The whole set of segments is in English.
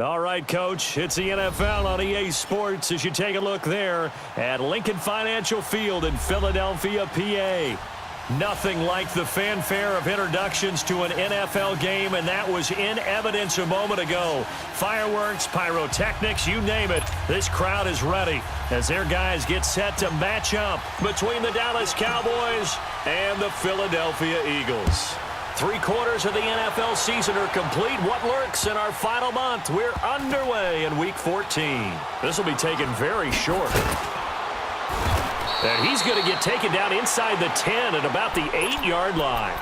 All right, Coach, it's the NFL on EA Sports as you take a look there at Lincoln Financial Field in Philadelphia, PA. Nothing like the fanfare of introductions to an NFL game, and that was in evidence a moment ago. Fireworks, pyrotechnics, you name it. This crowd is ready as their guys get set to match up between the Dallas Cowboys and the Philadelphia Eagles. 3/4 of the NFL season are complete. What lurks in our final month? We're underway in Week 14. This will be taken very short. And he's going to get taken down inside the 10 at about the 8-yard line.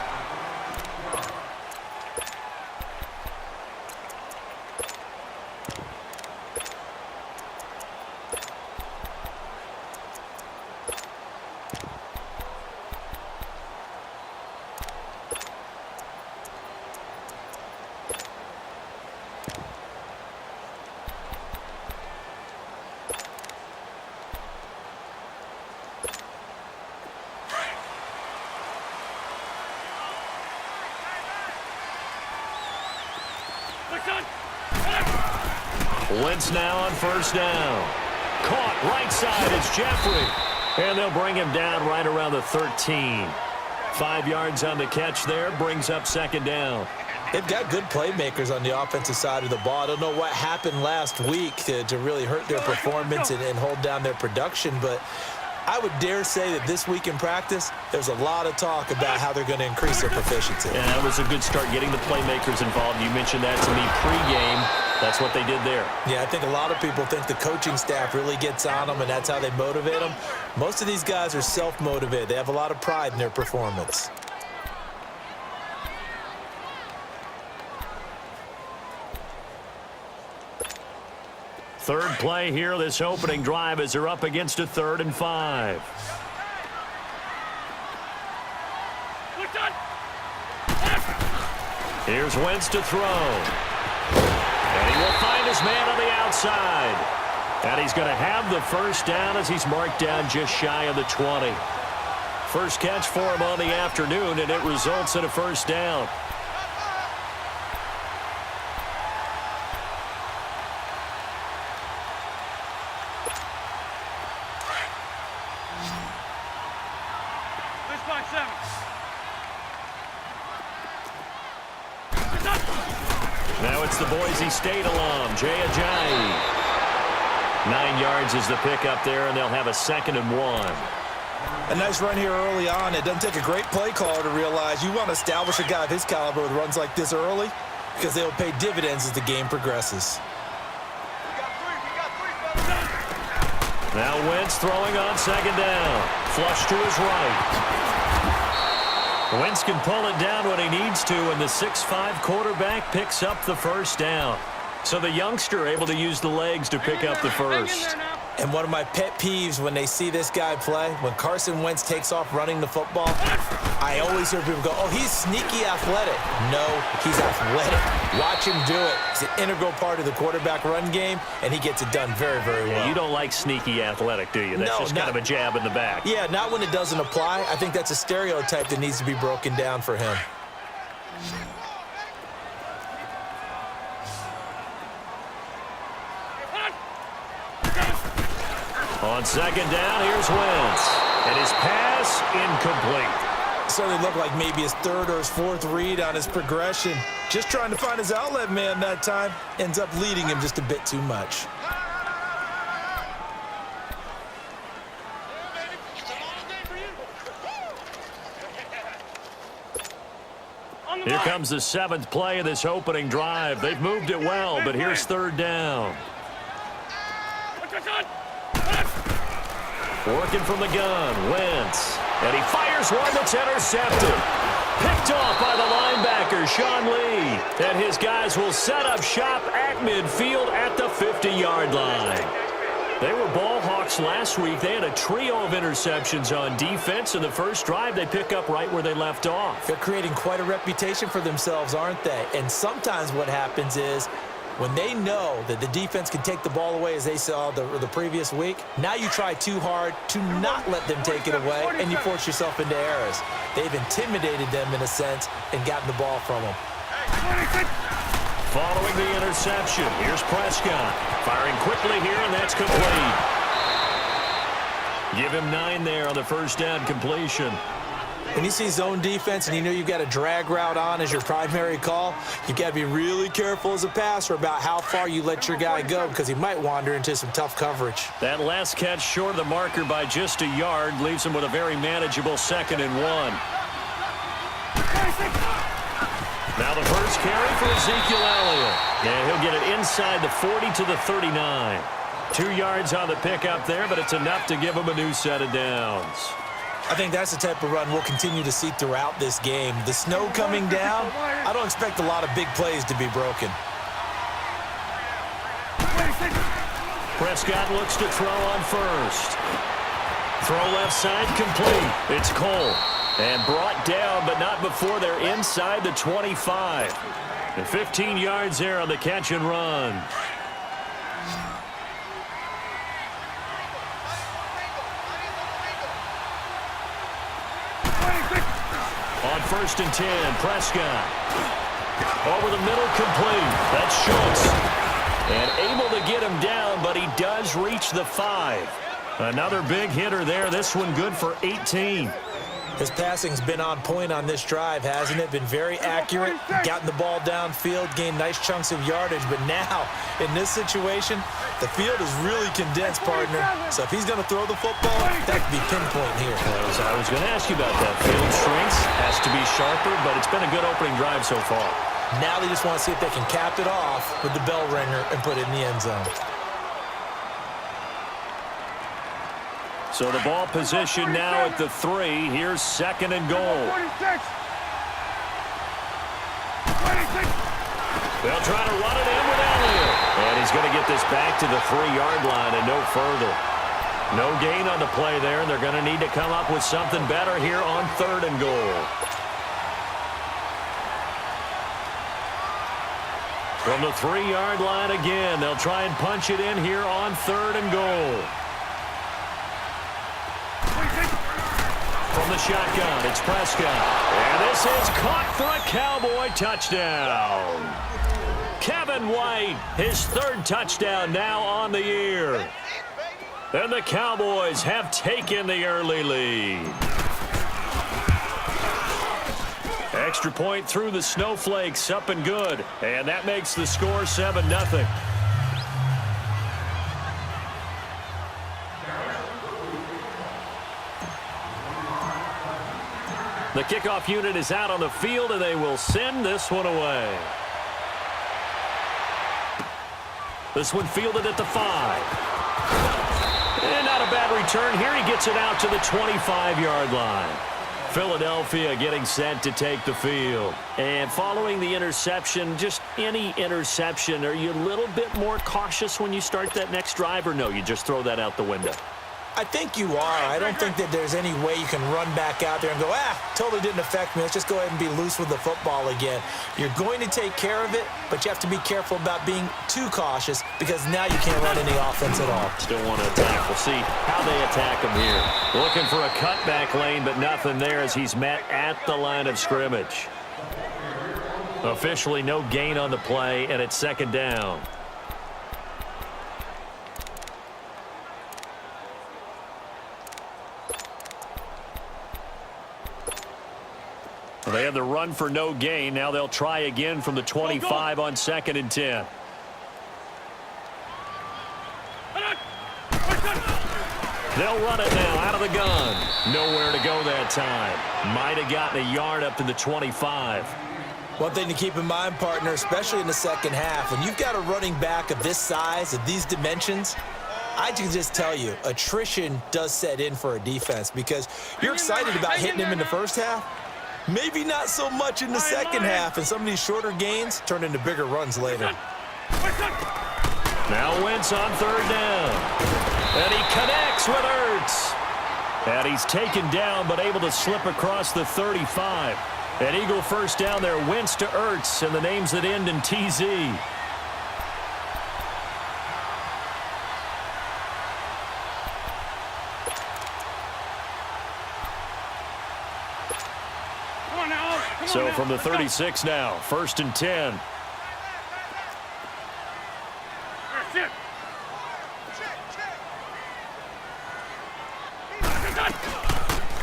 Wentz now on first down. Caught right side. It's Jeffrey. And they'll bring him down right around the 13. 5 yards on the catch there. Brings up second down. They've got good playmakers on the offensive side of the ball. I don't know what happened last week to really hurt their performance and hold down their production, but I would dare say that this week in practice, there's a lot of talk about how they're going to increase their proficiency. Yeah, that was a good start, getting the playmakers involved. You mentioned that to me pregame. That's what they did there. Yeah, I think a lot of people think the coaching staff really gets on them, and that's how they motivate them. Most of these guys are self-motivated. They have a lot of pride in their performance. Third play here, this opening drive, as they're up against a 3rd and 5. Here's Wentz to throw. And he will find his man on the outside. And he's going to have the first down as he's marked down just shy of the 20. First catch for him on the afternoon, and it results in a first down. Now it's the Boise State alum, Jay Ajayi. 9 yards is the pickup there, and they'll have a 2nd and 1. A nice run here early on. It doesn't take a great play caller to realize you want to establish a guy of his caliber with runs like this early because they'll pay dividends as the game progresses. Now Wentz throwing on 2nd down. Flush to his right. Wentz can pull it down when he needs to, and the 6'5" quarterback picks up the first down. So the youngster able to use the legs to pick up the first. And one of my pet peeves when they see this guy play, when Carson Wentz takes off running the football, I always hear people go, oh, he's sneaky athletic. No, he's athletic. Watch him do it. It's an integral part of the quarterback run game, and he gets it done very, very well. You don't like sneaky athletic, do you? That's just kind of a jab in the back. Yeah, not when it doesn't apply. I think that's a stereotype that needs to be broken down for him. On 2nd down, here's Wentz. And his pass incomplete. Certainly looked like maybe his 3rd or his 4th read on his progression. Just trying to find his outlet man that time. Ends up leading him just a bit too much. Here comes the 7th play of this opening drive. They've moved it well, but here's 3rd down. Working from the gun, Wentz. And he fires one that's intercepted. Picked off by the linebacker, Sean Lee. And his guys will set up shop at midfield at the 50-yard line. They were ball hawks last week. They had a trio of interceptions on defense. In the first drive, they pick up right where they left off. They're creating quite a reputation for themselves, aren't they? And sometimes what happens is when they know that the defense can take the ball away, as they saw the previous week, now you try too hard to not let them take it away, and you force yourself into errors. They've intimidated them in a sense and gotten the ball from them. Following the interception, here's Prescott. Firing quickly here, and that's complete. Give him 9 there on the first down completion. When you see zone defense and you know you've got a drag route on as your primary call, you've got to be really careful as a passer about how far you let your guy go because he might wander into some tough coverage. That last catch short of the marker by just a yard leaves him with a very manageable 2nd and 1. Now the first carry for Ezekiel Elliott. And he'll get it inside the 40 to the 39. 2 yards on the pickup there, but it's enough to give him a new set of downs. I think that's the type of run we'll continue to see throughout this game. The snow coming down, I don't expect a lot of big plays to be broken. Prescott looks to throw on first. Throw left side complete. It's Cole. And brought down, but not before they're inside the 25. And 15 yards there on the catch and run. On 1st and 10, Prescott. Over the middle, complete. That's Schultz. And able to get him down, but he does reach the 5. Another big hitter there. This one good for 18. His passing's been on point on this drive, hasn't it? Been very accurate, gotten the ball downfield, gained nice chunks of yardage. But now, in this situation, the field is really condensed, partner. So if he's going to throw the football, that could be pinpoint here. I was going to ask you about that. Field shrinks, has to be sharper, but it's been a good opening drive so far. Now they just want to see if they can cap it off with the bell ringer and put it in the end zone. So the ball position now at the 3. Here's 2nd and goal. They'll try to run it in with Elliott. And he's going to get this back to the 3-yard line and no further. No gain on the play there, and they're going to need to come up with something better here on 3rd and goal. From the 3-yard line again, they'll try and punch it in here on 3rd and goal. From the shotgun, it's Prescott. And this is caught for a Cowboy touchdown. Kevin White, his 3rd touchdown now on the year. And the Cowboys have taken the early lead. Extra point through the snowflakes, up and good. And that makes the score 7-0. The kickoff unit is out on the field, and they will send this one away. This one fielded at the 5. And not a bad return here. He gets it out to the 25-yard line. Philadelphia getting set to take the field. And following the interception, just any interception, are you a little bit more cautious when you start that next drive, or no, you just throw that out the window? I think you are. I don't think that there's any way you can run back out there and go, totally didn't affect me. Let's just go ahead and be loose with the football again. You're going to take care of it, but you have to be careful about being too cautious because now you can't run any offense at all. Still want to attack. We'll see how they attack him here. Looking for a cutback lane, but nothing there as he's met at the line of scrimmage. Officially no gain on the play, and it's 2nd down. They had the run for no gain. Now they'll try again from the 25 on 2nd and 10. They'll run it now out of the gun. Nowhere to go that time. Might have gotten a yard up to the 25. One thing to keep in mind, partner, especially in the second half, when you've got a running back of this size, of these dimensions, I can just tell you, attrition does set in for a defense because you're excited about hitting him in the first half. Maybe not so much in the second half, and some of these shorter gains turn into bigger runs later. Now Wentz on 3rd down. And he connects with Ertz. And he's taken down, but able to slip across the 35. An Eagle first down there, Wentz to Ertz, and the names that end in TZ. So from the 36 now, 1st and 10.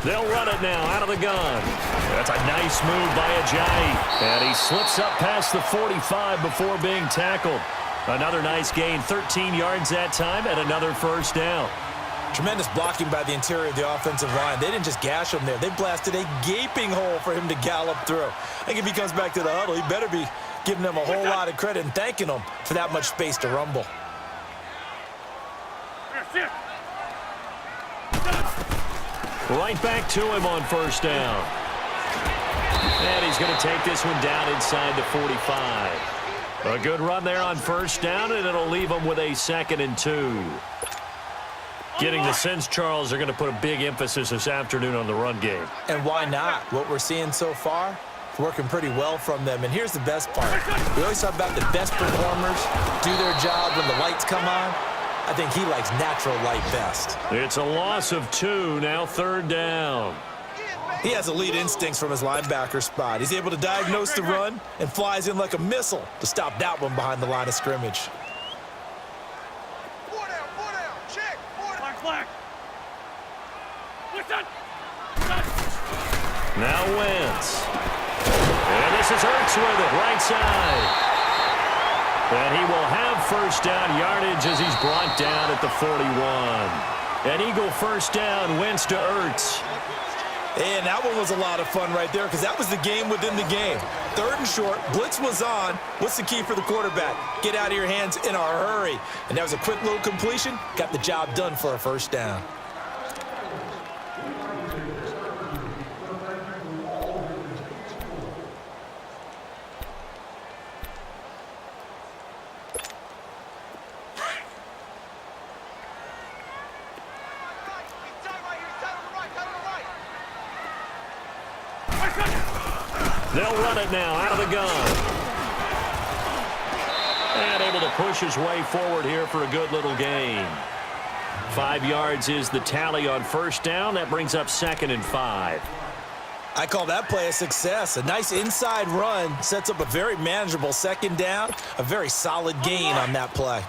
They'll run it now out of the gun. That's a nice move by Ajayi. And he slips up past the 45 before being tackled. Another nice gain, 13 yards that time, and another first down. Tremendous blocking by the interior of the offensive line. They didn't just gash him there. They blasted a gaping hole for him to gallop through. I think if he comes back to the huddle, he better be giving them a whole lot of credit and thanking them for that much space to rumble. Right back to him on first down. And he's going to take this one down inside the 45. A good run there on first down, and it'll leave him with a 2nd and 2. Getting the sense, Charles, they're going to put a big emphasis this afternoon on the run game. And why not? What we're seeing so far, it's working pretty well from them. And here's the best part. We always talk about the best performers do their job when the lights come on. I think he likes natural light best. It's a loss of 2, now 3rd down. He has elite instincts from his linebacker spot. He's able to diagnose the run and flies in like a missile to stop that one behind the line of scrimmage. Now Wentz. And this is Hurts with it, right side. And he will have first down yardage as he's brought down at the 41. An Eagle first down, Wentz to Hurts. And that one was a lot of fun right there because that was the game within the game. 3rd and short, blitz was on. What's the key for the quarterback? Get out of your hands in a hurry. And that was a quick little completion. Got the job done for a first down. They'll run it now out of the gun. And able to push his way forward here for a good little gain. 5 yards is the tally on first down. That brings up 2nd and 5. I call that play a success. A nice inside run sets up a very manageable 2nd down. A very solid gain on that play.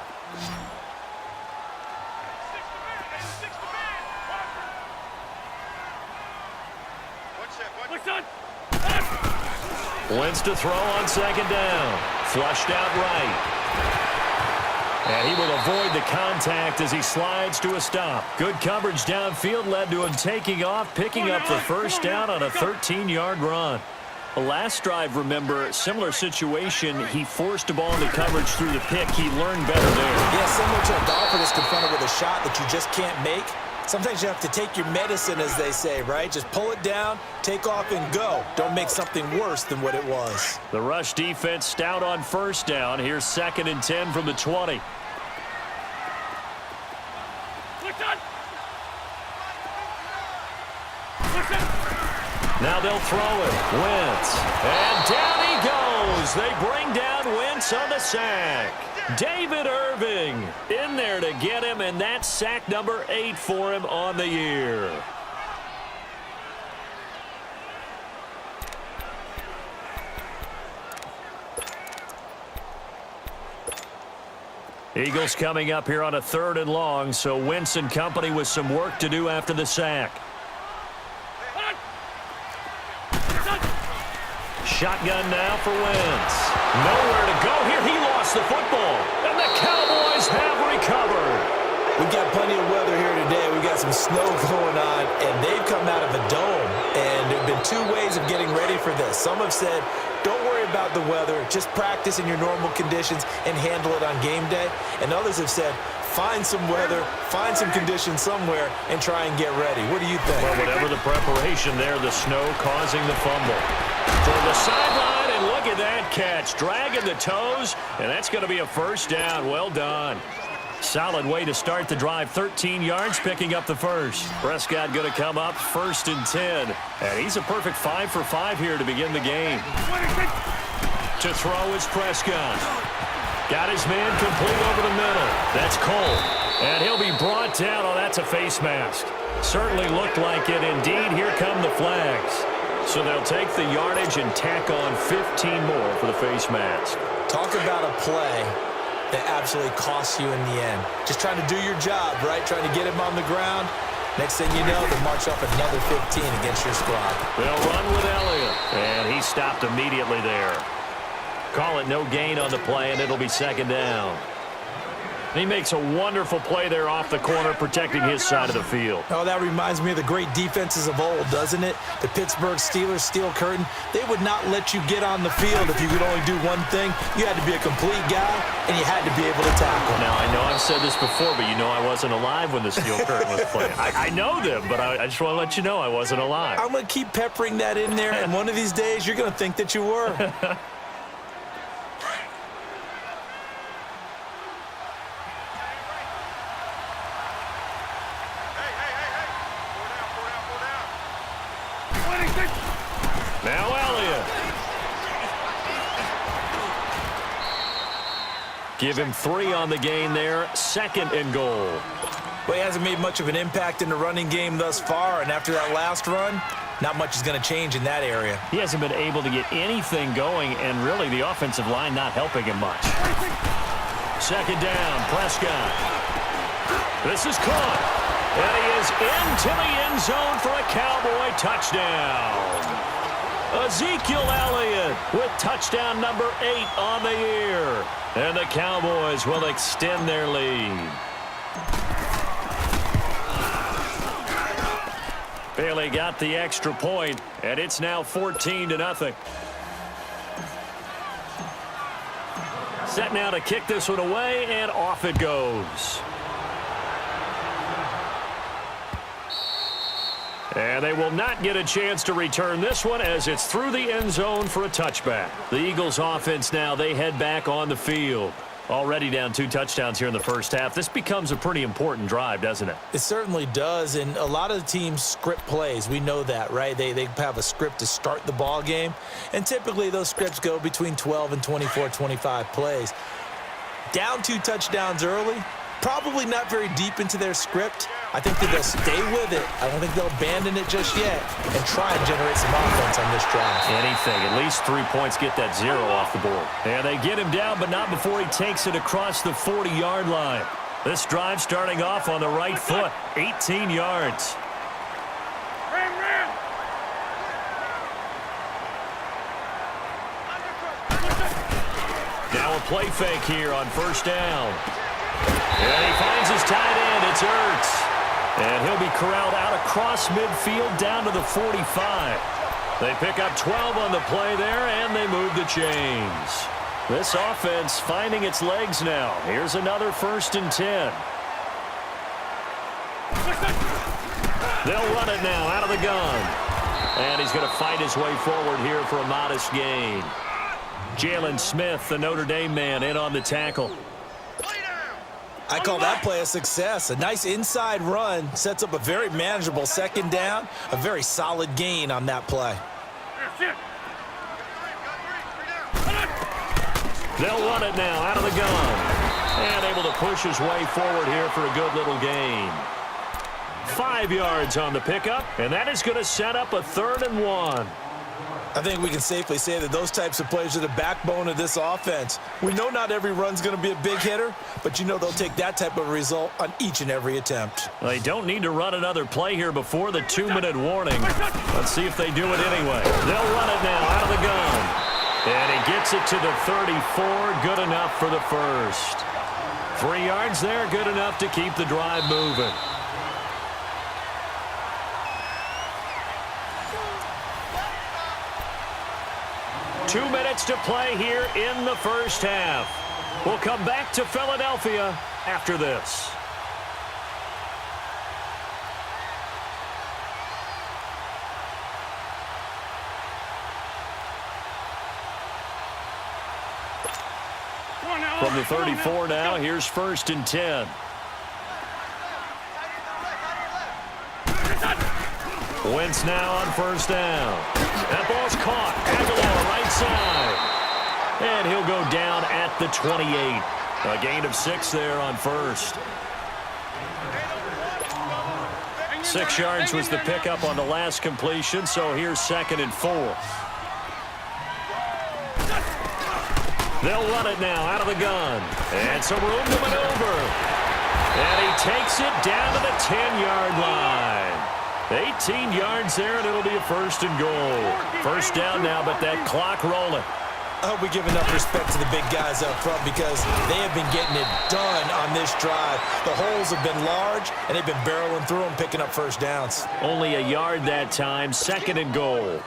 Wentz to throw on 2nd down. Flushed out right. And he will avoid the contact as he slides to a stop. Good coverage downfield led to him taking off, picking up the first down on a 13-yard run. The last drive, remember, similar situation. He forced a ball into coverage through the pick. He learned better there. Yeah, similar to a golfer that's confronted with a shot that you just can't make. Sometimes you have to take your medicine, as they say, right? Just pull it down, take off, and go. Don't make something worse than what it was. The rush defense stout on first down. Here's 2nd and 10 from the 20. Now they'll throw it. Wentz. And down he goes. They bring down Wentz on the sack. David Irving in there to get him, and that's sack number 8 for him on the year. Eagles coming up here on a 3rd and long, so Wentz and company with some work to do after the sack. Shotgun now for Wentz. Nowhere to go here. He lost the football. And the Cowboys have recovered. We've got plenty of weather here today. We've got some snow going on, and they've come out of a dome. And there have been 2 ways of getting ready for this. Some have said, don't worry about the weather. Just practice in your normal conditions and handle it on game day. And others have said, find some weather, find some conditions somewhere, and try and get ready. What do you think? Well, whatever the preparation there, the snow causing the fumble. For the sideline, and look at that catch. Dragging the toes, and that's going to be a first down. Well done. Solid way to start the drive. 13 yards, picking up the first. Prescott going to come up 1st and 10. And he's a perfect 5 for 5 here to begin the game. To throw is Prescott. Got his man complete over the middle. That's Cole. And he'll be brought down. Oh, that's a face mask. Certainly looked like it. Indeed, here come the flags. So they'll take the yardage and tack on 15 more for the face mask. Talk about a play that absolutely costs you in the end. Just trying to do your job, right? Trying to get him on the ground. Next thing you know, they march up another 15 against your squad. They'll run with Elliott. And he stopped immediately there. Call it no gain on the play, and it'll be second down. He makes a wonderful play there off the corner, protecting his side of the field. Oh, that reminds me of the great defenses of old, doesn't it? The Pittsburgh Steelers steel curtain. They would not let you get on the field if you could only do one thing. You had to be a complete guy, and you had to be able to tackle. Now, I know I've said this before, but you know I wasn't alive when the steel curtain was playing. I know them, but I just want to let you know I wasn't alive. I'm going to keep peppering that in there, and one of these days you're going to think that you were. Now Elliott. Give him 3 on the gain there. 2nd and goal. Well, he hasn't made much of an impact in the running game thus far, and after that last run, not much is going to change in that area. He hasn't been able to get anything going, and really the offensive line not helping him much. 2nd down, Prescott. This is caught. And he is into the end zone for a Cowboy touchdown. Ezekiel Elliott with touchdown number 8 on the year. And the Cowboys will extend their lead. Bailey got the extra point, and it's now 14-0. Set now to kick this one away, and off it goes. And they will not get a chance to return this one as it's through the end zone for a touchback. The Eagles offense now, they head back on the field. Already down 2 touchdowns here in the first half. This becomes a pretty important drive, doesn't it? It certainly does, and a lot of the teams script plays. We know that, right? They have a script to start the ball game, and typically those scripts go between 12 and 24, 25 plays. Down 2 touchdowns early, probably not very deep into their script. I think that they'll stay with it. I don't think they'll abandon it just yet and try and generate some offense on this drive. Anything. At least 3 points, get that 0 off the board. And they get him down, but not before he takes it across the 40-yard line. This drive starting off on the right foot, 18 yards. Now a play fake here on 1st down. And he finds his tight end. It's Ertz. And he'll be corralled out across midfield down to the 45. They pick up 12 on the play there, and they move the chains. This offense finding its legs now. Here's another 1st and 10. They'll run it now out of the gun. And he's going to fight his way forward here for a modest gain. Jalen Smith, the Notre Dame man, in on the tackle. I call that play a success. A nice inside run sets up a very manageable 2nd down, a very solid gain on that play. They'll run it now out of the gun. And able to push his way forward here for a good little gain. 5 yards on the pickup, and that is going to set up a 3rd and 1. I think we can safely say that those types of plays are the backbone of this offense. We know not every run's going to be a big hitter, but you know they'll take that type of result on each and every attempt. They don't need to run another play here before the 2-minute warning. Let's see if they do it anyway. They'll run it now out of the gun. And he gets it to the 34. Good enough for the 1st. 3 yards there, good enough to keep the drive moving. Two minutes to play here in the first half. We'll come back to Philadelphia after this. From the 34 now, here's 1st and 10. Wentz now on 1st down. That ball's caught. Aguilar right side. And he'll go down at the 28. A gain of 6 there on 1st. 6 yards was the pickup on the last completion, so here's 2nd and 4. They'll run it now out of the gun. And some room to maneuver. And he takes it down to the 10-yard line. 18 yards there, and it'll be a 1st and goal. First down now, but that clock rolling. I hope we give enough respect to the big guys up front because they have been getting it done on this drive. The holes have been large, and they've been barreling through them, picking up first downs. Only a yard that time, 2nd and goal.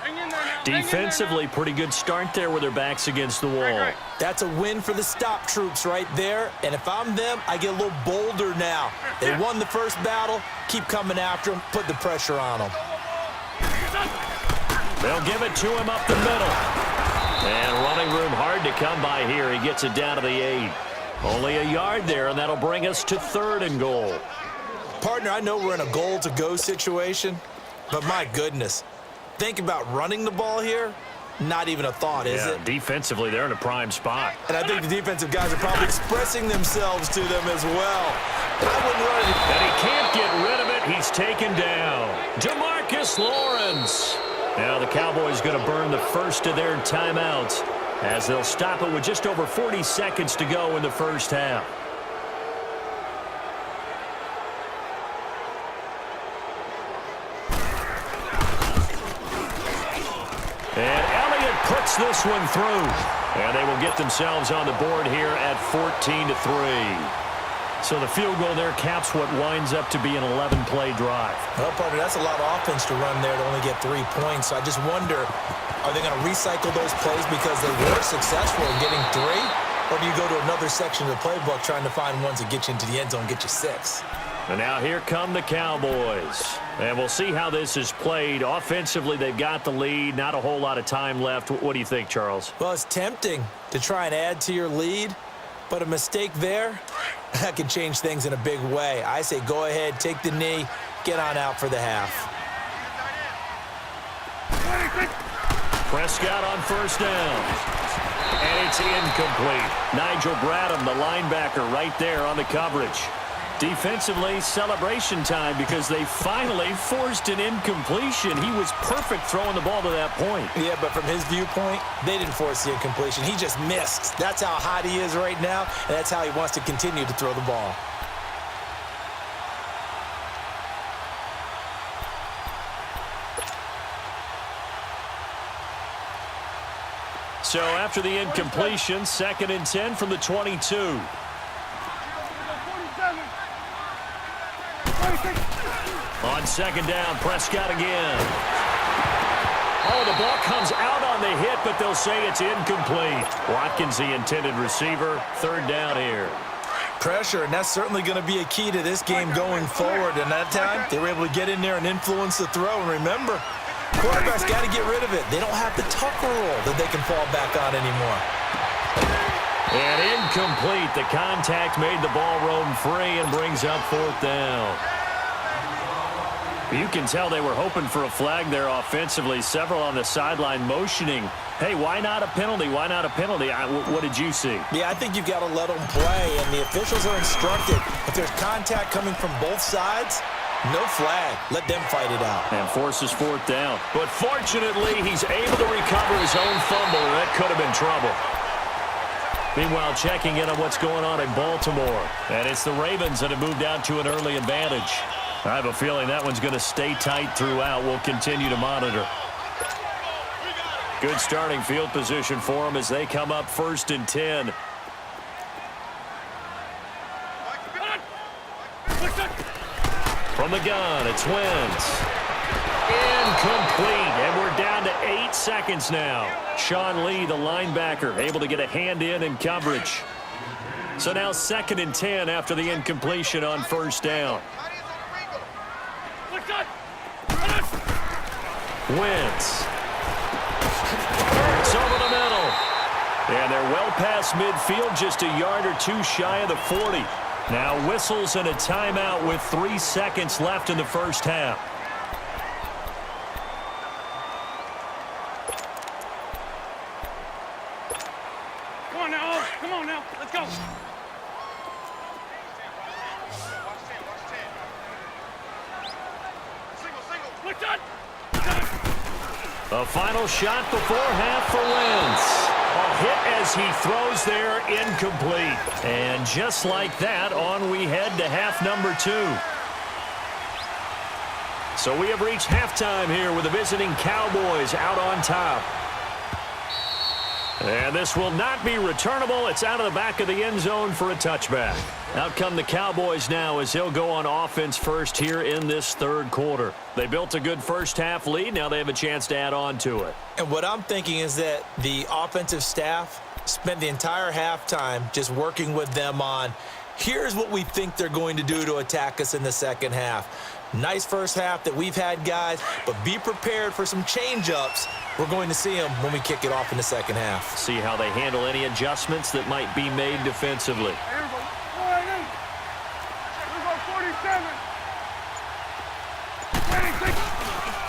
Defensively, pretty good start there with their backs against the wall. That's a win for the stop troops right there, and if I'm them, I get a little bolder now. They won the first battle, keep coming after them, put the pressure on them. They'll give it to him up the middle. And running room hard to come by here. He gets it down to the 8. Only a yard there, and that'll bring us to 3rd and goal. Partner, I know we're in a goal-to-go situation, but my goodness. Think about running the ball here. Not even a thought, is it? Defensively, they're in a prime spot. And I think the defensive guys are probably expressing themselves to them as well. I wouldn't run it. And he can't get rid of it. He's taken down. DeMarcus Lawrence. Now the Cowboys going to burn the first of their timeouts as they'll stop it with just over 40 seconds to go in the first half. And Elliott puts this one through. And they will get themselves on the board here at 14-3. So the field goal there caps what winds up to be an 11-play drive. Well, partner, that's a lot of offense to run there to only get 3 points. So I just wonder, are they going to recycle those plays because they were successful in getting 3? Or do you go to another section of the playbook trying to find ones that get you into the end zone and get you 6? And now here come the Cowboys. And we'll see how this is played. Offensively, they've got the lead. Not a whole lot of time left. What do you think, Charles? Well, it's tempting to try and add to your lead. But a mistake there, that can change things in a big way. I say go ahead, take the knee, get on out for the half. Prescott on first down. And it's incomplete. Nigel Bradham, the linebacker, right there on the coverage. Defensively, celebration time because they finally forced an incompletion. He was perfect throwing the ball to that point. Yeah, but from his viewpoint, they didn't force the incompletion. He just missed. That's how hot he is right now, and that's how he wants to continue to throw the ball. So after the incompletion, 2nd and 10 from the 22. On 2nd down, Prescott again. Oh, the ball comes out on the hit, but they'll say it's incomplete. Watkins, the intended receiver. 3rd down here. Pressure, and that's certainly going to be a key to this game going forward. And that time, they were able to get in there and influence the throw. And remember, quarterbacks got to get rid of it. They don't have the Tucker rule that they can fall back on anymore. And incomplete. The contact made the ball roam free and brings up 4th down. You can tell they were hoping for a flag there offensively. Several on the sideline motioning, hey, why not a penalty? Why not a penalty? What did you see? Yeah, I think you've got to let them play, and the officials are instructed. If there's contact coming from both sides, no flag. Let them fight it out. And forces 4th down. But fortunately, he's able to recover his own fumble. That could have been trouble. Meanwhile, checking in on what's going on in Baltimore. And it's the Ravens that have moved out to an early advantage. I have a feeling that one's going to stay tight throughout. We'll continue to monitor. Good starting field position for them as they come up 1st and 10. From the gun, it's Wentz. Incomplete, and we're down to 8 seconds now. Sean Lee, the linebacker, able to get a hand in coverage. So now 2nd and 10 after the incompletion on 1st down. Wentz. It's over the middle. And they're well past midfield, just a yard or 2 shy of the 40. Now whistles and a timeout with 3 seconds left in the first half. Come on now, let's go. A final shot before half for Wentz. A hit as he throws there, incomplete. And just like that, on we head to half number 2. So we have reached halftime here with the visiting Cowboys out on top. And this will not be returnable. It's out of the back of the end zone for a touchback. Out come the Cowboys now as they'll go on offense first here in this third quarter. They built a good first-half lead. Now they have a chance to add on to it. And what I'm thinking is that the offensive staff spent the entire halftime just working with them on, here's what we think they're going to do to attack us in the second half. Nice first half that we've had, guys, but be prepared for some change-ups. We're going to see them when we kick it off in the second half. See how they handle any adjustments that might be made defensively.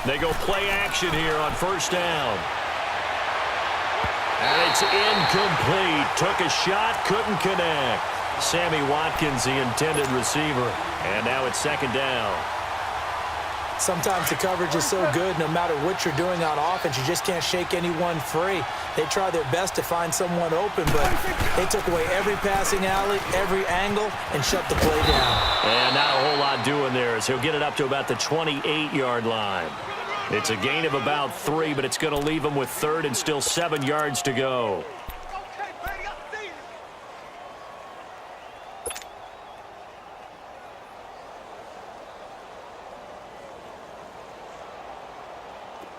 They go play action here on first down. And it's incomplete. Took a shot, couldn't connect. Sammy Watkins, the intended receiver. And now it's second down. Sometimes the coverage is so good, no matter what you're doing on offense, you just can't shake anyone free. They try their best to find someone open, but they took away every passing alley, every angle, and shut the play down. And not a whole lot doing there as he'll get it up to about the 28-yard line. It's a gain of about 3, but it's going to leave him with third and still 7 yards to go.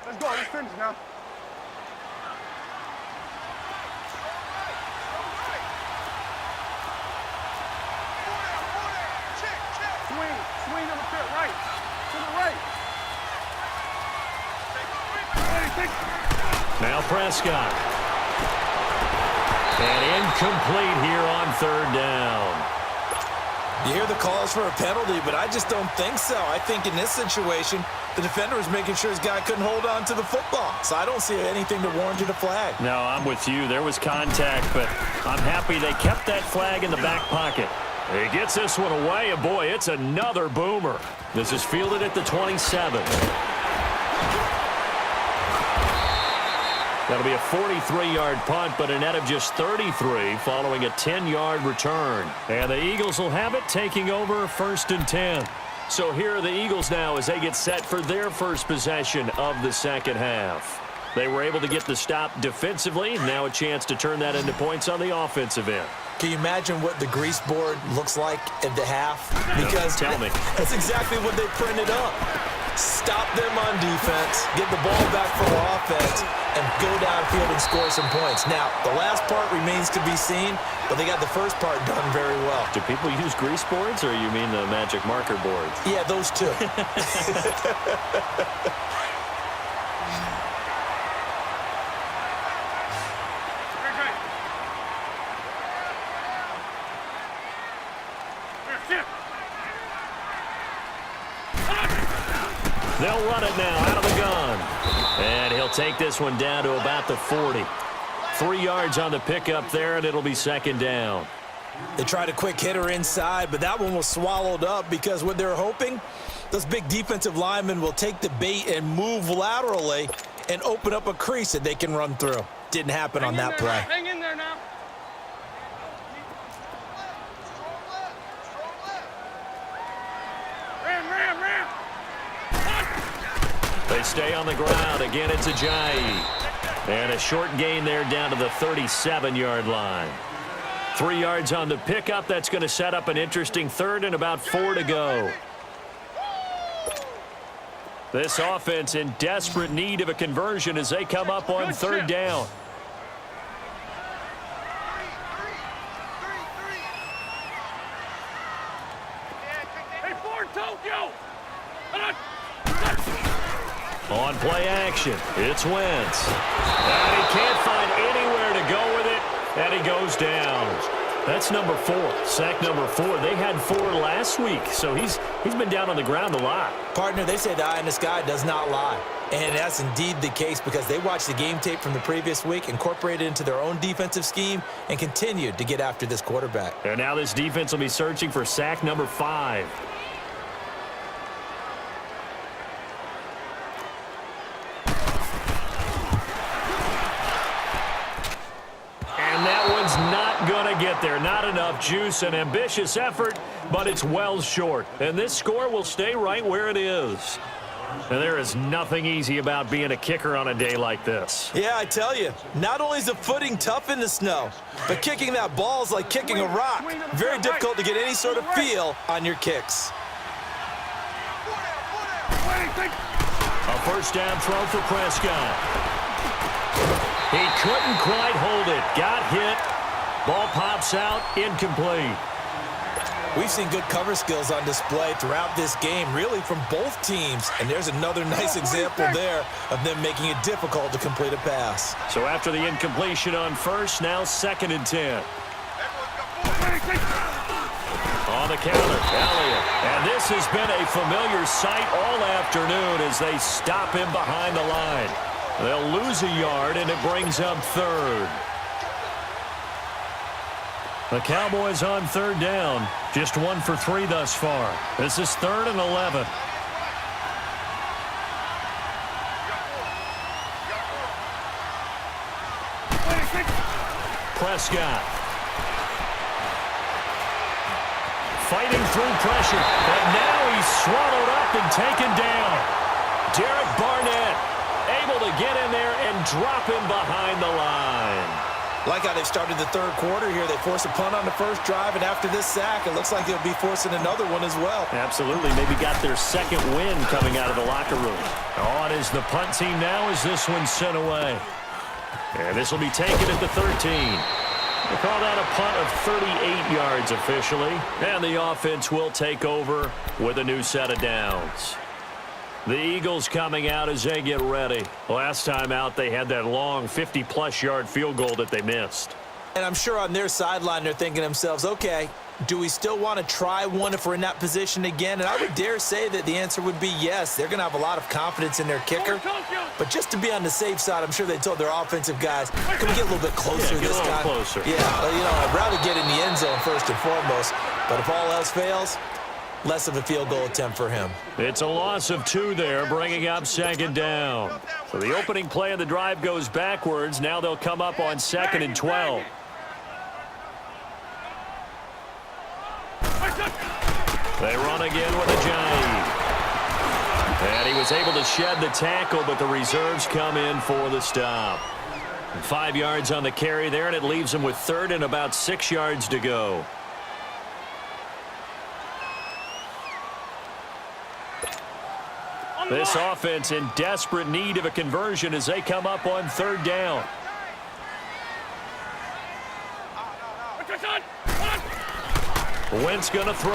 Let's go. Let's finish now. Swing on the pit right. To the right. Now Prescott. And incomplete here on third down. You hear the calls for a penalty, but I just don't think so. I think in this situation, the defender was making sure his guy couldn't hold on to the football. So I don't see anything to warrant a flag. No, I'm with you. There was contact, but I'm happy they kept that flag in the back pocket. He gets this one away, and boy, it's another boomer. This is fielded at the 27. That'll be a 43-yard punt, but a net of just 33 following a 10-yard return. And the Eagles will have it, taking over first and 10. So here are the Eagles now as they get set for their first possession of the second half. They were able to get the stop defensively. Now a chance to turn that into points on the offensive end. Can you imagine what the grease board looks like at the half? Because tell me. That's exactly what they printed up. Stop them on defense, get the ball back for offense, and go downfield and score some points. Now, the last part remains to be seen, but they got the first part done very well. Do people use grease boards, or you mean the magic marker boards? Yeah, those two. They'll run it now out of the gun. And he'll take this one down to about the 40. 3 yards on the pickup there, and it'll be second down. They tried a quick hitter inside, but that one was swallowed up because what they're hoping, those big defensive linemen will take the bait and move laterally and open up a crease that they can run through. Didn't happen on that play. Hang in there now. Ram. They stay on the ground. Again, it's Ajayi. And a short gain there down to the 37-yard line. 3 yards on the pickup. That's going to set up an interesting third and about 4 to go. This offense in desperate need of a conversion as they come up on third down. Hey, Ford, Tokyo! On play action, it's Wentz. And he can't find anywhere to go with it, and he goes down. That's number 4, sack number 4. They had 4 last week, so he's been down on the ground a lot. Partner, they say the eye in the sky does not lie. And that's indeed the case because they watched the game tape from the previous week, incorporated it into their own defensive scheme, and continued to get after this quarterback. And now this defense will be searching for sack number 5. get there. Not enough juice, an ambitious effort, but it's well short. And this score will stay right where it is. And there is nothing easy about being a kicker on a day like this. Yeah, I tell you, not only is the footing tough in the snow, but kicking that ball is like kicking a rock. Very difficult to get any sort of feel on your kicks. A first down throw for Prescott. He couldn't quite hold it. Got hit. Ball pops out. Incomplete. We've seen good cover skills on display throughout this game, really from both teams. And there's another nice example there of them making it difficult to complete a pass. So after the incompletion on first, now 2nd and 10. On the counter, Elliott. And this has been a familiar sight all afternoon as they stop him behind the line. They'll lose a yard, and it brings up 3rd. The Cowboys on 3rd down. Just 1 for 3 thus far. This is 3rd and 11. Prescott. Fighting through pressure, but now he's swallowed up and taken down. Derek Barnett able to get in there and drop him behind the line. Like how they've started the 3rd quarter here. They force a punt on the first drive, and after this sack, it looks like they'll be forcing another one as well. Absolutely. Maybe got their 2nd win coming out of the locker room. On is the punt team now as this one's sent away. And this will be taken at the 13. They call that a punt of 38 yards officially. And the offense will take over with a new set of downs. The Eagles coming out as they get ready. Last time out, they had that long 50-plus yard field goal that they missed. And I'm sure on their sideline, they're thinking to themselves, okay, do we still want to try one if we're in that position again? And I would dare say that the answer would be yes. They're going to have a lot of confidence in their kicker. But just to be on the safe side, I'm sure they told their offensive guys, can we get a little bit closer this time? Get a little closer. Yeah, you know, I'd rather get in the end zone first and foremost. But if all else fails, less of a field goal attempt for him. It's a loss of 2 there, bringing up 2nd down. So the opening play of the drive goes backwards. Now they'll come up on 2nd and 12. They run again with Ajayi. And he was able to shed the tackle, but the reserves come in for the stop. 5 yards on the carry there, and it leaves him with 3rd and about 6 yards to go. This offense in desperate need of a conversion as they come up on 3rd down. Wentz gonna throw.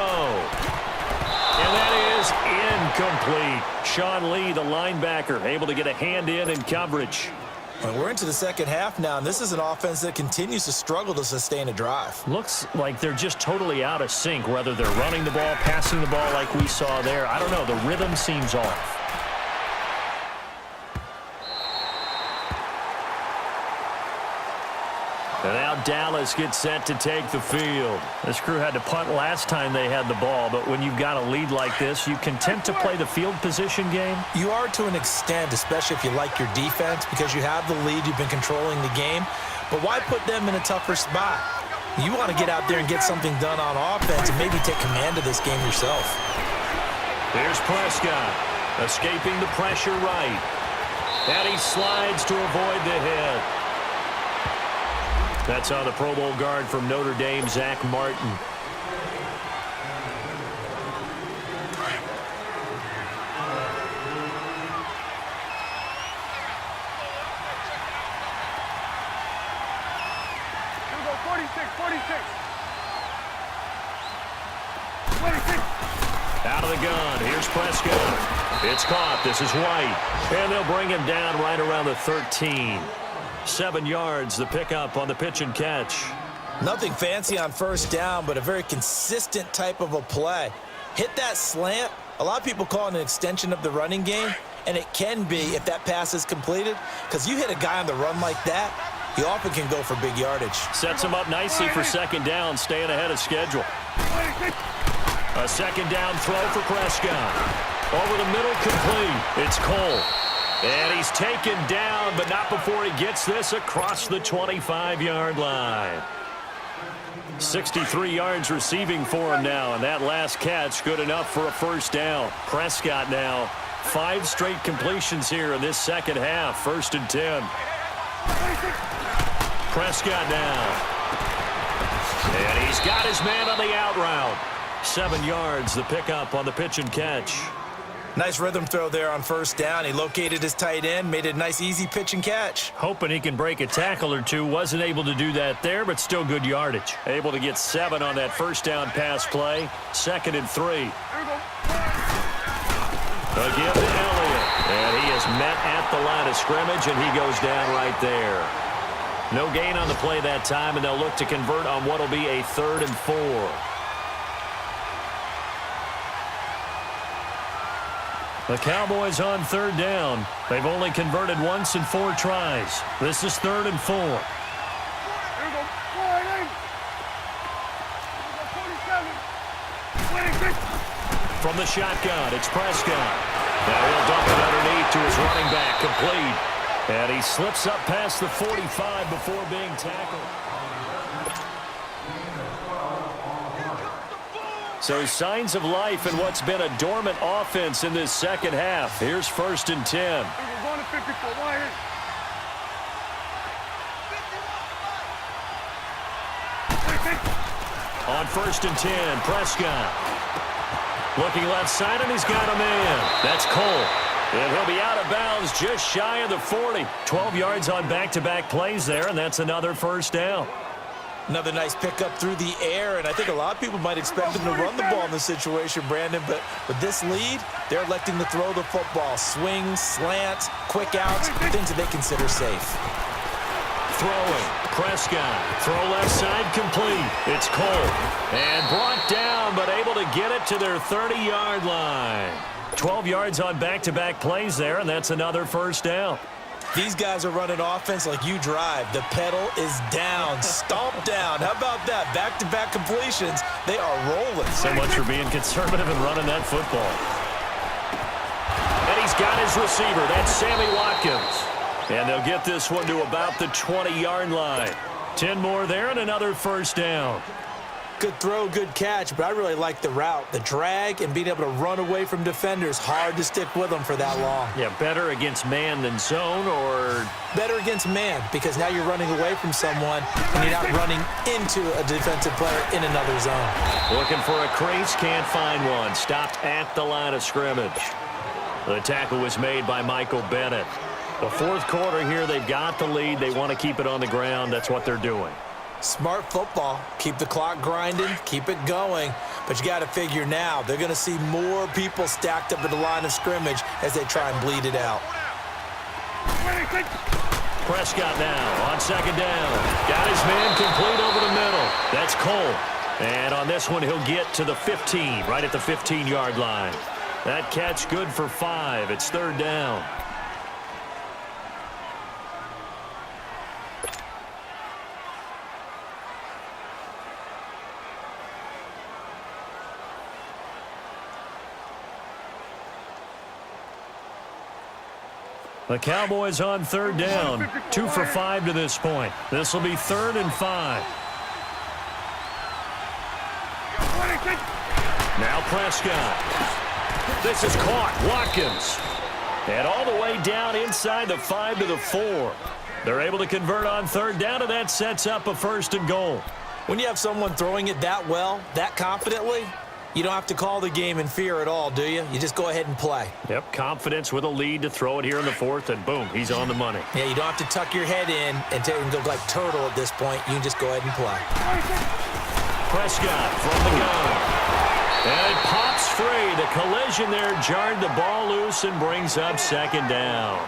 And that is incomplete. Sean Lee, the linebacker, able to get a hand in coverage. And we're into the 2nd half now, and this is an offense that continues to struggle to sustain a drive. Looks like they're just totally out of sync, whether they're running the ball, passing the ball like we saw there. I don't know. The rhythm seems off. And now Dallas gets set to take the field. This crew had to punt last time they had the ball, but when you've got a lead like this, you content to play the field position game? You are to an extent, especially if you like your defense, because you have the lead, you've been controlling the game. But why put them in a tougher spot? You want to get out there and get something done on offense and maybe take command of this game yourself. Here's Prescott, escaping the pressure right. And he slides to avoid the hit. That's on the Pro Bowl guard from Notre Dame, Zach Martin. Here we go, 46. Out of the gun. Here's Prescott. It's caught. This is White. And they'll bring him down right around the 13. 7 yards, the pickup on the pitch and catch. Nothing fancy on first down, but a very consistent type of a play. Hit that slant. A lot of people call it an extension of the running game, and it can be if that pass is completed, because you hit a guy on the run like that, he often can go for big yardage. Sets him up nicely for 2nd down, staying ahead of schedule. A 2nd down throw for Prescott. Over the middle, complete. It's Cole. And he's taken down, but not before he gets this across the 25-yard line. 63 yards receiving for him now, and that last catch good enough for a first down. Prescott now 5 straight completions here in this second half. 1st and 10. Prescott now. And he's got his man on the out route. 7 yards, the pickup on the pitch and catch. Nice rhythm throw there on 1st down. He located his tight end, made it a nice, easy pitch and catch. Hoping he can break a tackle or two. Wasn't able to do that there, but still good yardage. Able to get 7 on that 1st down pass play. 2nd and 3. Again to Elliott. And he is met at the line of scrimmage, and he goes down right there. No gain on the play that time, and they'll look to convert on what will be a 3rd and 4. The Cowboys on 3rd down. They've only converted once in 4 tries. This is 3rd and 4. From the shotgun, it's Prescott. Now he'll dump it underneath to his running back, complete. And he slips up past the 45 before being tackled. So signs of life in what's been a dormant offense in this second half. Here's 1st and 10. On 1st and 10, Prescott. Looking left side, and he's got a man. That's Cole. And he'll be out of bounds just shy of the 40. 12 yards on back-to-back plays there, and that's another 1st down. Another nice pickup through the air, and I think a lot of people might expect him to run the ball in this situation, Brandon, but with this lead, they're electing to throw the football. Swings, slants, quick outs, things that they consider safe. Throwing, Prescott, throw left side, complete. It's Cole, and brought down, but able to get it to their 30-yard line. 12 yards on back-to-back plays there, and that's another 1st down. These guys are running offense like you drive. The pedal is down, stomped down. How about that? Back-to-back completions. They are rolling. So much for being conservative and running that football. And he's got his receiver. That's Sammy Watkins. And they'll get this one to about the 20-yard line. 10 more there and another 1st down. Good throw, good catch, but I really like the route. The drag and being able to run away from defenders. Hard to stick with them for that long. Yeah, better against man than zone, or better against man, because now you're running away from someone and you're not running into a defensive player in another zone. Looking for a crease, can't find one. Stopped at the line of scrimmage. The tackle was made by Michael Bennett. The 4th quarter here, they've got the lead. They want to keep it on the ground. That's what they're doing. Smart football. Keep the clock grinding, keep it going. But you got to figure now, they're going to see more people stacked up at the line of scrimmage as they try and bleed it out. Prescott now on 2nd down. Got his man complete over the middle. That's Cole. And on this one, he'll get to the 15, right at the 15-yard line. That catch good for 5. It's 3rd down. The Cowboys on 3rd down. 2 for 5 to this point. This will be 3rd and 5. Now Prescott. This is caught. Watkins. And all the way down inside the 5 to the 4. They're able to convert on 3rd down, and that sets up a 1st and goal. When you have someone throwing it that well, that confidently, you don't have to call the game in fear at all, do you? You just go ahead and play. Yep, confidence with a lead to throw it here in the 4th, and boom, he's on the money. Yeah, you don't have to tuck your head in and go like turtle at this point. You can just go ahead and play. Prescott from the gun. And it pops free. The collision there jarred the ball loose and brings up 2nd down.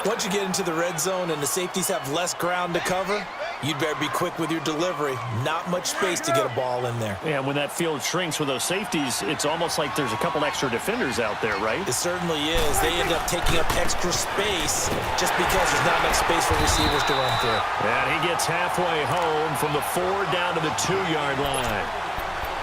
Once you get into the red zone and the safeties have less ground to cover, you'd better be quick with your delivery. Not much space to get a ball in there. Yeah, when that field shrinks with those safeties, it's almost like there's a couple extra defenders out there, right? It certainly is. They end up taking up extra space just because there's not enough space for receivers to run through. And he gets halfway home from the 4 down to the 2-yard line.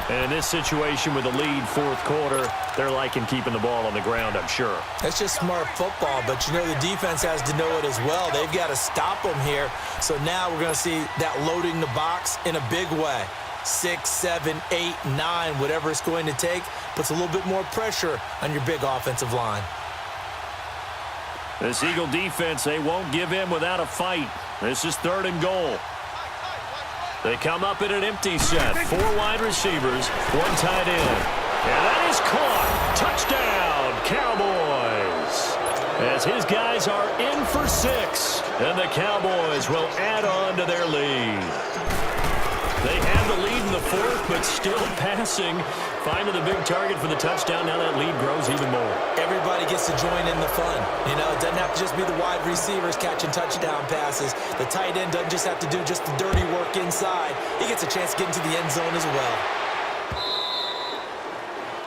And in this situation with the lead, fourth quarter, they're liking keeping the ball on the ground, I'm sure. That's just smart football, but you know the defense has to know it as well. They've got to stop them here. So now we're going to see that loading the box in a big way. 6, 7, 8, 9, whatever it's going to take, puts a little bit more pressure on your big offensive line. This Eagle defense, they won't give in without a fight. This is 3rd and goal. They come up in an empty set. 4 wide receivers, 1 tight end. And that is caught. Touchdown, Cowboys. As his guys are in for 6. And the Cowboys will add on to their lead. They have the lead in the 4th, but still passing. Finding the big target for the touchdown. Now that lead grows even more. Everybody gets to join in the fun. You know, it doesn't have to just be the wide receivers catching touchdown passes. The tight end doesn't just have to do just the dirty work inside. He gets a chance to get into the end zone as well.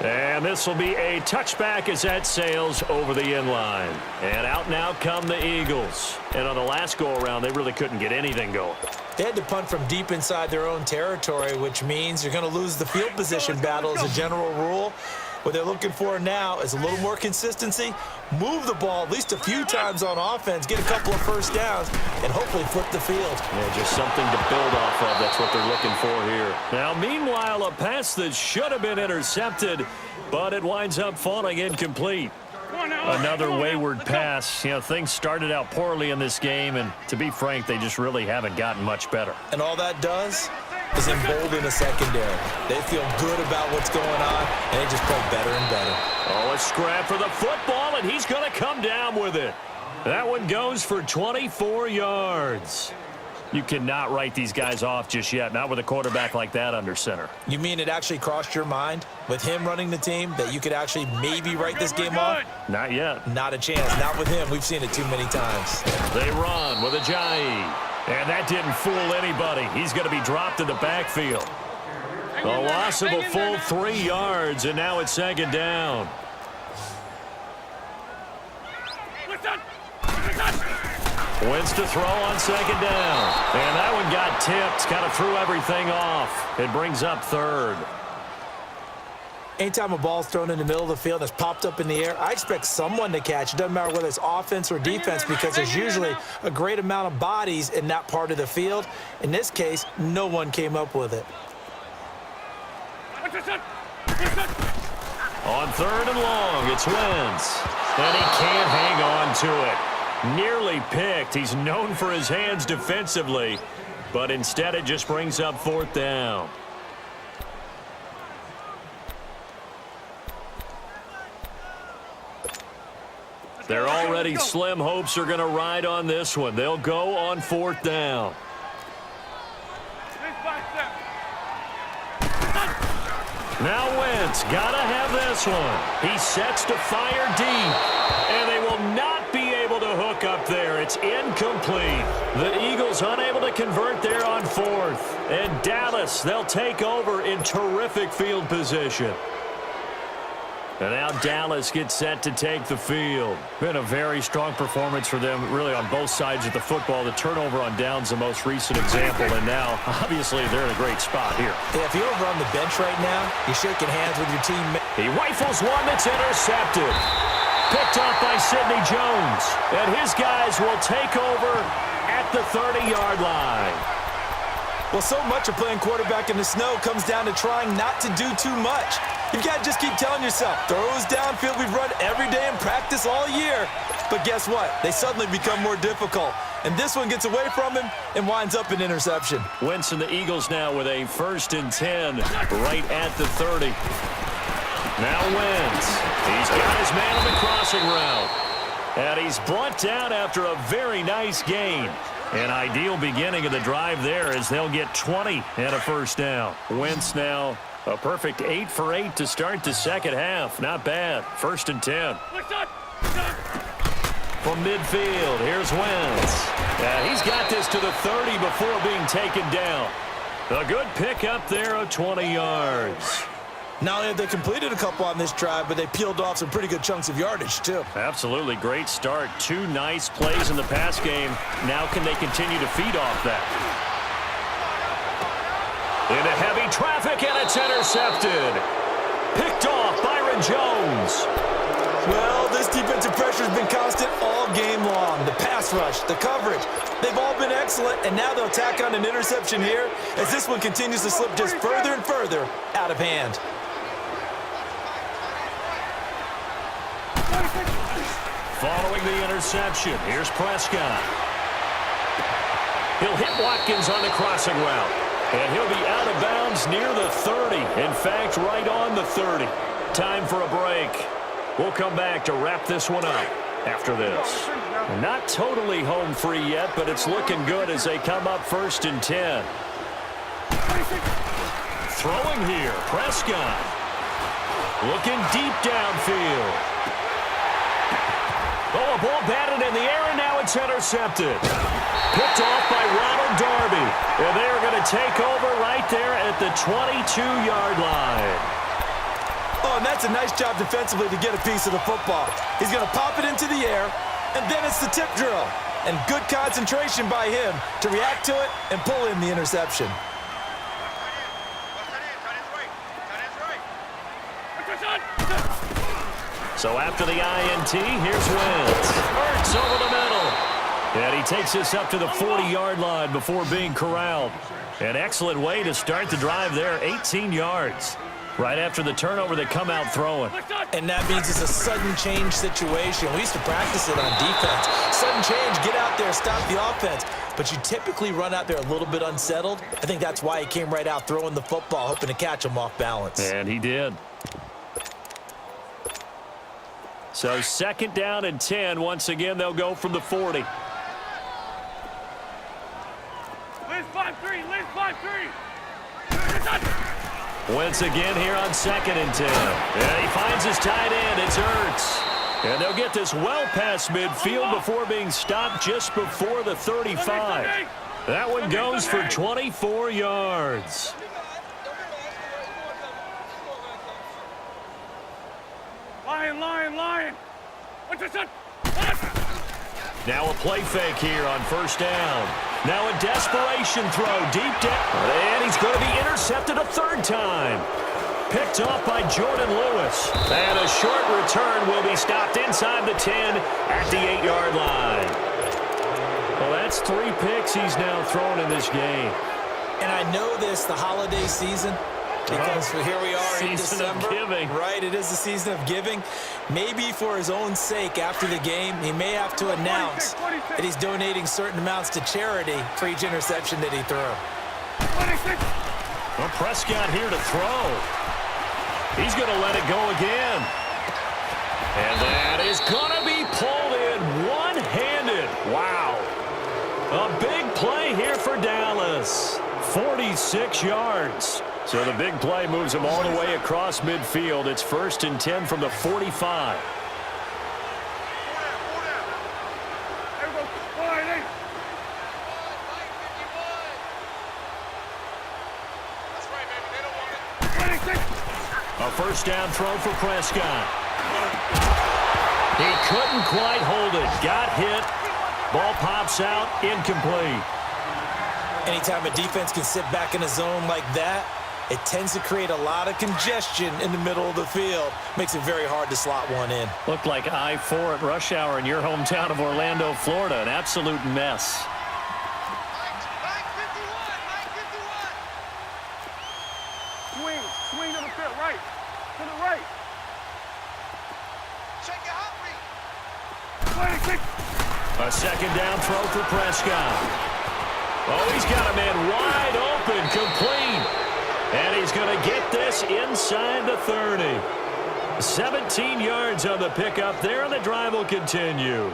And this will be a touchback as that sails over the end line. And out now come the Eagles. And on the last go-around, they really couldn't get anything going. They had to punt from deep inside their own territory, which means you're going to lose the field position battle as a general rule. What they're looking for now is a little more consistency, move the ball at least a few times on offense, get a couple of first downs, and hopefully flip the field. Yeah, just something to build off of. That's what they're looking for here. Now, meanwhile, a pass that should have been intercepted, but it winds up falling incomplete. Another wayward pass. You know, things started out poorly in this game, and to be frank, they just really haven't gotten much better. And all that does is embolden the secondary. They feel good about what's going on, and they just play better and better. Oh, a scrap for the football, and he's going to come down with it. That one goes for 24 yards. You cannot write these guys off just yet, not with a quarterback like that under center. You mean it actually crossed your mind with him running the team that you could actually maybe write this game off? Not yet. Not a chance. Not with him. We've seen it too many times. They run with Ajayi. And that didn't fool anybody. He's going to be dropped in the backfield. A loss of a full 3 yards, and now it's 2nd down. Wins to throw on 2nd down. And that one got tipped. Kind of threw everything off. It brings up 3rd. Anytime a ball's thrown in the middle of the field that's popped up in the air, I expect someone to catch. It doesn't matter whether it's offense or defense because there's usually a great amount of bodies in that part of the field. In this case, no one came up with it. On 3rd and long, it's Wentz. And he can't hang on to it. Nearly picked. He's known for his hands defensively, but instead it just brings up 4th down. Their already slim hopes are going to ride on this one. They'll go on 4th down. Now Wentz got to have this one. He sets to fire deep, and they will not be able to hook up there. It's incomplete. The Eagles unable to convert there on 4th. And Dallas, they'll take over in terrific field position. And now Dallas gets set to take the field. Been a very strong performance for them, really, on both sides of the football. The turnover on downs, the most recent example, and now, obviously, they're in a great spot here. Yeah, if you're over on the bench right now, you're shaking hands with your teammate. He rifles one that's intercepted. Picked off by Sidney Jones. And his guys will take over at the 30-yard line. Well, so much of playing quarterback in the snow comes down to trying not to do too much. You've got to just keep telling yourself, throws downfield we've run every day in practice all year. But guess what? They suddenly become more difficult. And this one gets away from him and winds up an interception. Wentz and the Eagles now with a 1st and 10 right at the 30. Now Wentz. He's got his man on the crossing route. And he's brought down after a very nice gain. An ideal beginning of the drive there as they'll get 20 and a 1st down. Wentz now a perfect 8 for 8 to start the 2nd half. Not bad. 1st and 10. From midfield, here's Wentz. And he's got this to the 30 before being taken down. A good pick up there of 20 yards. Not only have they completed a couple on this drive, but they peeled off some pretty good chunks of yardage, too. Absolutely. Great start. 2 nice plays in the pass game. Now can they continue to feed off that? In a heavy traffic, and it's intercepted. Picked off Byron Jones. Well, this defensive pressure has been constant all game long. The pass rush, the coverage, they've all been excellent, and now they'll tack on an interception here as this one continues to slip just further and further out of hand. Following the interception, here's Prescott. He'll hit Watkins on the crossing route, and he'll be out of bounds near the 30. In fact, right on the 30. Time for a break. We'll come back to wrap this one up after this. Not totally home free yet, but it's looking good as they come up 1st and 10. Throwing here, Prescott. Looking deep downfield. Oh, a ball batted in the air, and now it's intercepted. Picked off by Ronald Darby. And they're going to take over right there at the 22-yard line. Oh, and that's a nice job defensively to get a piece of the football. He's going to pop it into the air, and then it's the tip drill. And good concentration by him to react to it and pull in the interception. So after the INT, here's Wentz. Hurts over the middle. And he takes us up to the 40-yard line before being corralled. An excellent way to start the drive there, 18 yards. Right after the turnover, they come out throwing. And that means it's a sudden change situation. We used to practice it on defense. Sudden change, get out there, stop the offense. But you typically run out there a little bit unsettled. I think that's why he came right out throwing the football, hoping to catch him off balance. And he did. So 2nd down and 10. Once again, they'll go from the 40. Liz 5-3, Liz 5-3. Wentz again here on 2nd and 10. And he finds his tight end. It's Ertz. And they'll get this well past midfield before being stopped just before the 35. That one goes for 24 yards. Lion. Now a play fake here on 1st down. Now a desperation throw deep down. And he's going to be intercepted a 3rd time. Picked off by Jordan Lewis. And a short return will be stopped inside the 10 at the 8-yard line. Well, that's 3 picks he's now thrown in this game. And I know this, the holiday season, because here we are in December. Season of giving. Right, it is the season of giving. Maybe for his own sake after the game, he may have to announce that he's donating certain amounts to charity for each interception that he threw. Well, Prescott here to throw. He's going to let it go again. And that is going to be pulled in one-handed. Wow. A big play here for Dallas. 46 yards. So the big play moves him all the way across midfield. It's 1st and 10 from the 45. A 1st down throw for Prescott. He couldn't quite hold it. Got hit. Ball pops out. Incomplete. Anytime a defense can sit back in a zone like that, it tends to create a lot of congestion in the middle of the field. Makes it very hard to slot one in. Looked like I-4 at rush hour in your hometown of Orlando, Florida. An absolute mess. Swing to the pit, right. To the right. Check your hot read. A 2nd down throw for Prescott. Oh, he's got a man wide open, complete. And he's going to get this inside the 30. 17 yards on the pickup there, and the drive will continue.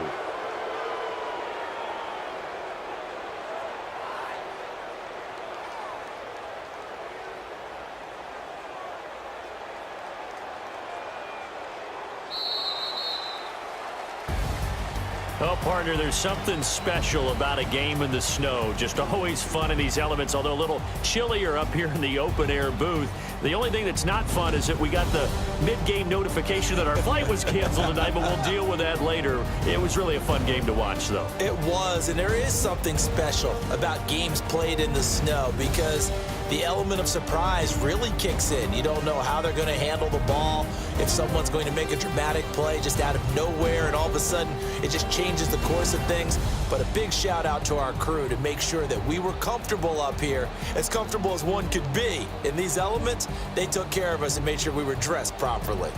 Oh, partner, there's something special about a game in the snow. Just always fun in these elements, although a little chillier up here in the open-air booth. The only thing that's not fun is that we got the mid-game notification that our flight was canceled tonight, but we'll deal with that later. It was really a fun game to watch, though. It was, and there is something special about games played in the snow because the element of surprise really kicks in. You don't know how they're going to handle the ball, if someone's going to make a dramatic play just out of nowhere, and all of a sudden it just changes the course of things. But a big shout out to our crew to make sure that we were comfortable up here, as comfortable as one could be. In these elements, they took care of us and made sure we were dressed properly.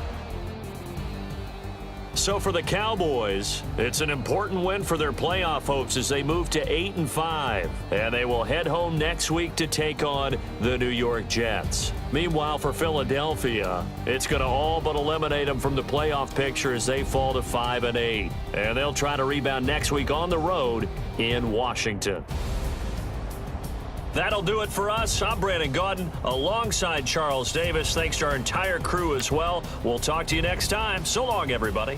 So for the Cowboys, it's an important win for their playoff hopes as they move to 8-5. And they will head home next week to take on the New York Jets. Meanwhile, for Philadelphia, it's going to all but eliminate them from the playoff picture as they fall to 5-8. And they'll try to rebound next week on the road in Washington. That'll do it for us. I'm Brandon Gaudin alongside Charles Davis. Thanks to our entire crew as well. We'll talk to you next time. So long, everybody.